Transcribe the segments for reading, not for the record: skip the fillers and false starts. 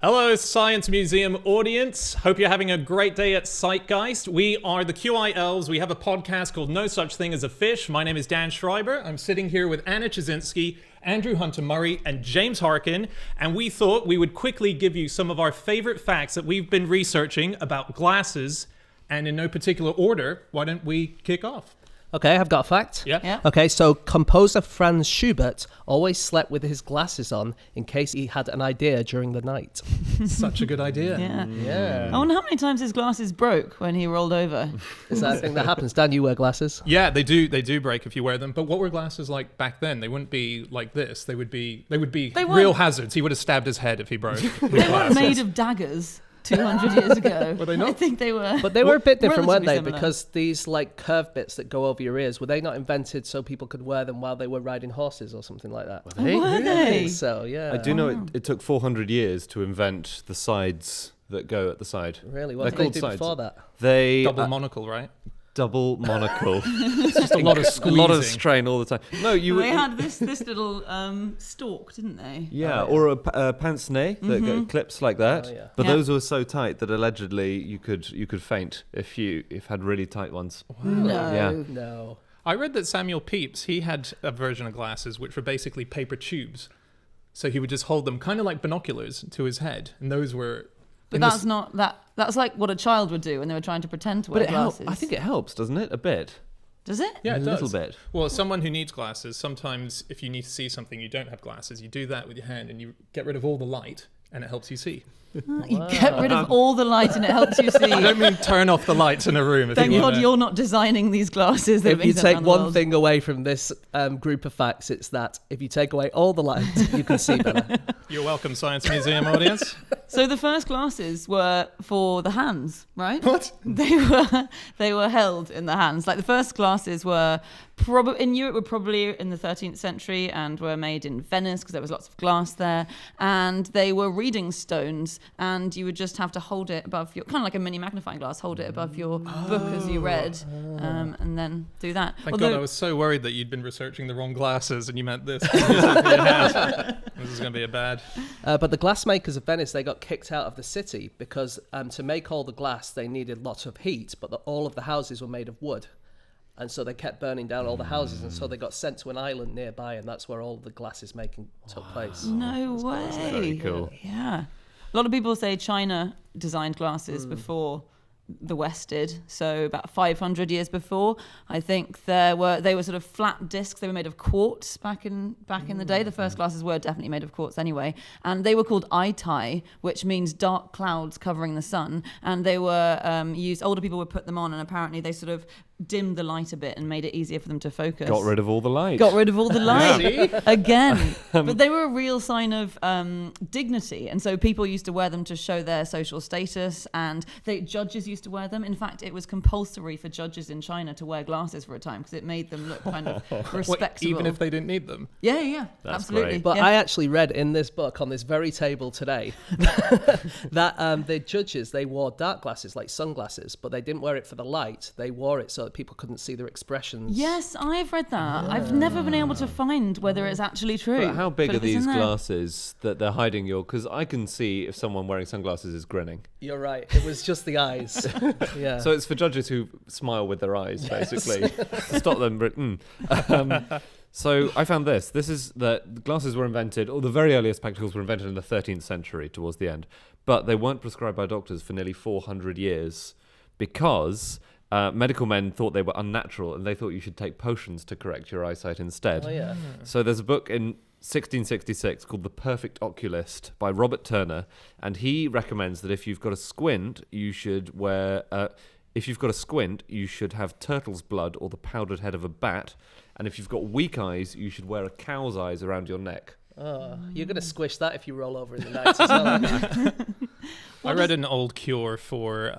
Hello, Science Museum audience. Hope you're having a great day at Sightgeist. We are the QI Elves. We have a podcast called No Such Thing as a Fish. My name is Dan Schreiber. I'm sitting here with Anna Chazinski, Andrew Hunter-Murray, and James Harkin. And we thought we would quickly give you some of our favorite facts that we've been researching about glasses. And in no particular order, why don't we kick off? Okay, I've got a fact. Yeah. Okay, so composer Franz Schubert always slept with his glasses on in case he had an idea during the night. Such a good idea. Yeah. I wonder how many times his glasses broke when he rolled over. Is that a thing that happens? Dan, you wear glasses? Yeah, they do break if you wear them. But what were glasses like back then? They wouldn't be like this. They would be real hazards. He would have stabbed his head if he broke. They weren't made of daggers 200 years ago. Were they not? I think they were. But they were a bit different, weren't they? Similar. Because these like curved bits that go over your ears, were they not invented so people could wear them while they were riding horses or something like that? Were I they? think so, yeah. I do know it took 400 years to invent the sides that go at the side. Really? What They're did they called do sides. before that? They Double monocle, right? double monocle. It's just a lot of A squeezing. lot of strain all the time. No, They had this little stalk, didn't they? Yeah, or a pince nez that clips like that. Oh, yeah. But Yeah. those were so tight that allegedly you could faint if had really tight ones. No. Yeah. No. I read that Samuel Pepys, he had a version of glasses which were basically paper tubes. So he would just hold them kind of like binoculars to his head. And those were... But that's not that. That's like what a child would do when they were trying to pretend to wear But glasses. I think it helps, doesn't it? A bit. Does it? Yeah, it a little does. bit. Well, someone who needs glasses, sometimes if you need to see something you don't have glasses, you do that with your hand and you get rid of all the light and it helps you see. You get rid of all the light and it helps you see. I don't mean turn off the lights in a room. If Thank you God want to. you're not designing these glasses. That If you make take around the one world. thing away from this group of facts, it's that if you take away all the light, you can see better. You're welcome, Science Museum audience. So the first glasses were for the hands, right? What? They were held in the hands. Like the first glasses were probably in Europe were probably in the 13th century and were made in Venice because there was lots of glass there. And they were reading stones, and you would just have to hold it above your, kind of like a mini magnifying glass, hold it above your book as you read, and then do that. Thank God I was so worried that you'd been researching the wrong glasses and you meant this. This is going to be a bad... But the glassmakers of Venice, they got kicked out of the city because to make all the glass, they needed lots of heat, but all of the houses were made of wood. And so they kept burning down all the houses, and so they got sent to an island nearby, and that's where all the glasses making took place. No way. Very cool. Yeah. A lot of people say China designed glasses before the West did, so about 500 years before. I think they were sort of flat discs. They were made of quartz back in the day. The first glasses were definitely made of quartz anyway, and they were called eye tie, which means dark clouds covering the sun. And they were used. Older people would put them on, and apparently they sort of dimmed the light a bit and made it easier for them to focus. Got rid of all the light. Got rid of all the light See? again. But they were a real sign of dignity, and so people used to wear them to show their social status, and judges used to wear them. In fact, it was compulsory for judges in China to wear glasses for a time because it made them look kind of respectable. Even if they didn't need them. Yeah, That's absolutely. great. But Yeah. I actually read in this book on this very table today that the judges, they wore dark glasses like sunglasses, but they didn't wear it for the light. They wore it so that people couldn't see their expressions. Yes, I've read that. I've never been able to find whether it's actually true. But how big But are it was in these there. glasses that they're hiding your... Because I can see if someone wearing sunglasses is grinning. You're right. It was just the eyes. Yeah. So it's for judges who smile with their eyes, basically. To stop them. So I found this. This is that glasses were invented, or the very earliest spectacles were invented in the 13th century towards the end. But they weren't prescribed by doctors for nearly 400 years because... medical men thought they were unnatural, and they thought you should take potions to correct your eyesight instead. Oh, yeah. So there's a book in 1666 called The Perfect Oculist by Robert Turner, and he recommends that if you've got a squint, you should wear... if you've got a squint, you should have turtle's blood or the powdered head of a bat, and if you've got weak eyes, you should wear a cow's eyes around your neck. Oh, you're going to squish that if you roll over in the night as well. I read an old cure for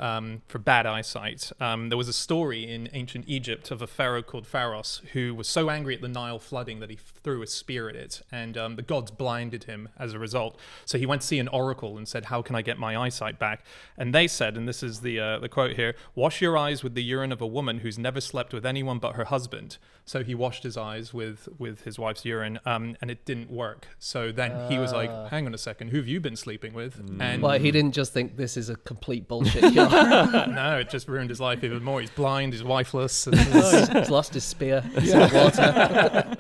bad eyesight. There was a story in ancient Egypt of a pharaoh called Pharaoh who was so angry at the Nile flooding that he threw a spear at it, and the gods blinded him as a result. So he went to see an oracle and said, "How can I get my eyesight back?" And they said, and this is the quote here: "Wash your eyes with the urine of a woman who's never slept with anyone but her husband." So he washed his eyes with his wife's urine, and it didn't work. So then he was like, "Hang on a second, who have you been sleeping with?" And Well, he didn't just think this is a complete bullshit cure. no, it just ruined his life even more. He's blind, he's wifeless. And He's lost his spear. It's in the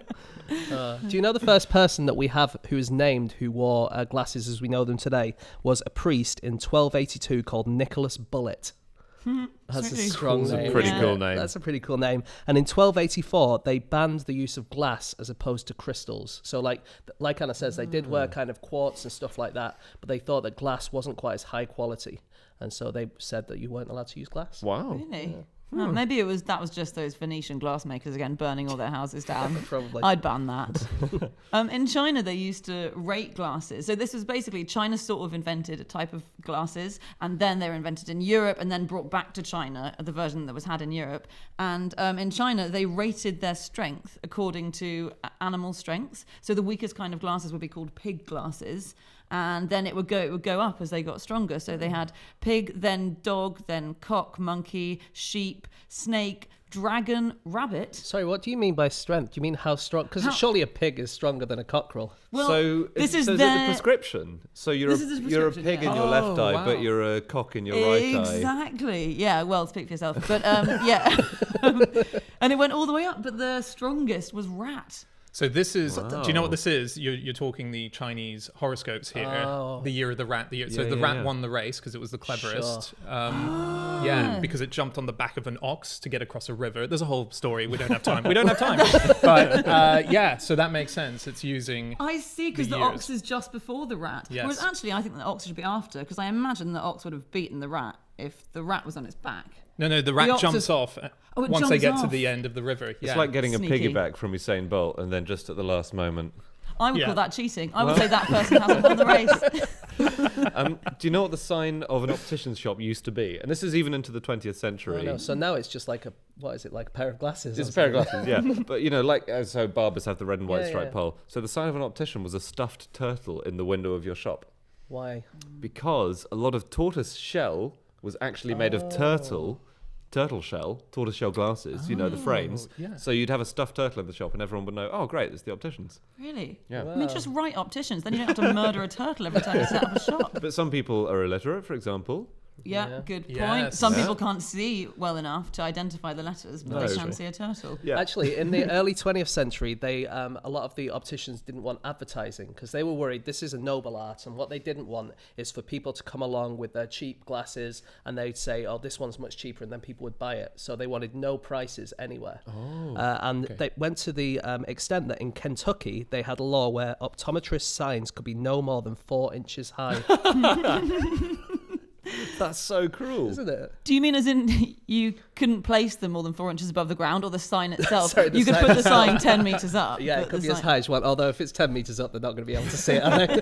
water. Do you know the first person that we have who is named who wore glasses as we know them today was a priest in 1282 called Nicholas Bullet? That's a really strong It's a name. pretty cool name. That's a pretty cool name. And in 1284, they banned the use of glass as opposed to crystals. So like Anna says, they did wear kind of quartz and stuff like that, but they thought that glass wasn't quite as high quality. And so they said that you weren't allowed to use glass. Wow. Really? Oh, maybe that was just those Venetian glassmakers again burning all their houses down. Probably. I'd ban that. In China, they used to rate glasses. So this was basically China sort of invented a type of glasses, and then they were invented in Europe and then brought back to China, the version that was had in Europe. And in China, they rated their strength according to animal strengths. So the weakest kind of glasses would be called pig glasses. And then it would go up as they got stronger. So they had pig, then dog, then cock, monkey, sheep, snake, dragon, rabbit. Sorry, what do you mean by strength? Do you mean how strong? Because surely a pig is stronger than a cockerel. Well, so this is the prescription. So you're This is the you're a prescription, pig yeah. in your left eye, wow. but you're a cock in your right eye. Exactly. Yeah. Well, speak for yourself. But yeah. And it went all the way up. But the strongest was rat. so this is, do you know what this is? You're talking the Chinese horoscopes here. Oh. The year of the rat. So Yeah, the yeah, rat yeah. won the race because it was the cleverest. Yeah, because it jumped on the back of an ox to get across a river. There's a whole story. We don't have time. But yeah, so that makes sense. It's using... I see, because the years. ox is just before the rat. Yes. Whereas actually, I think the ox should be after, because I imagine the ox would have beaten the rat if the rat was on its back. No, the rat ox jumps is- off Oh, it once they jumps get to off. the end of the river. It's Yeah. like getting Sneaky. a piggyback from Usain Bolt, and then just at the last moment. I would Yeah. call that cheating. I would say that person hasn't won the race. Do you know what the sign of an optician's shop used to be? And this is even into the 20th century. Oh, no. So now it's just like like a pair of glasses? It's or a pair of something? glasses, yeah. But, you know, like, so barbers have the red and white Yeah, striped yeah. pole. So the sign of an optician was a stuffed turtle in the window of your shop. Why? Because a lot of tortoise shell was actually made of turtle shell glasses, you know, the frames. yeah. So you'd have a stuffed turtle in the shop and everyone would know, oh, great, it's the opticians. Really? Yeah. I mean, just write opticians. Then you don't have to murder a turtle every time you set up a shop. But some people are illiterate, for example. Yeah, Yeah. good point. Yes. Some Yeah. people can't see well enough to identify the letters, but No. they can see a turtle. Yeah. Actually, in the early 20th century, they a lot of the opticians didn't want advertising because they were worried this is a noble art, and what they didn't want is for people to come along with their cheap glasses and they'd say, "Oh, this one's much cheaper," and then people would buy it. So they wanted no prices anywhere. And they went to the extent that in Kentucky they had a law where optometrist signs could be no more than 4 inches high. That's so cruel. Isn't it? Do you mean as in you couldn't place them more than 4 inches above the ground, or the sign itself? Sorry, the you could sign put the sign 10 metres up. Yeah, but it could the be as sign- high as one. Although if it's 10 meters up, they're not going to be able to see it, are they?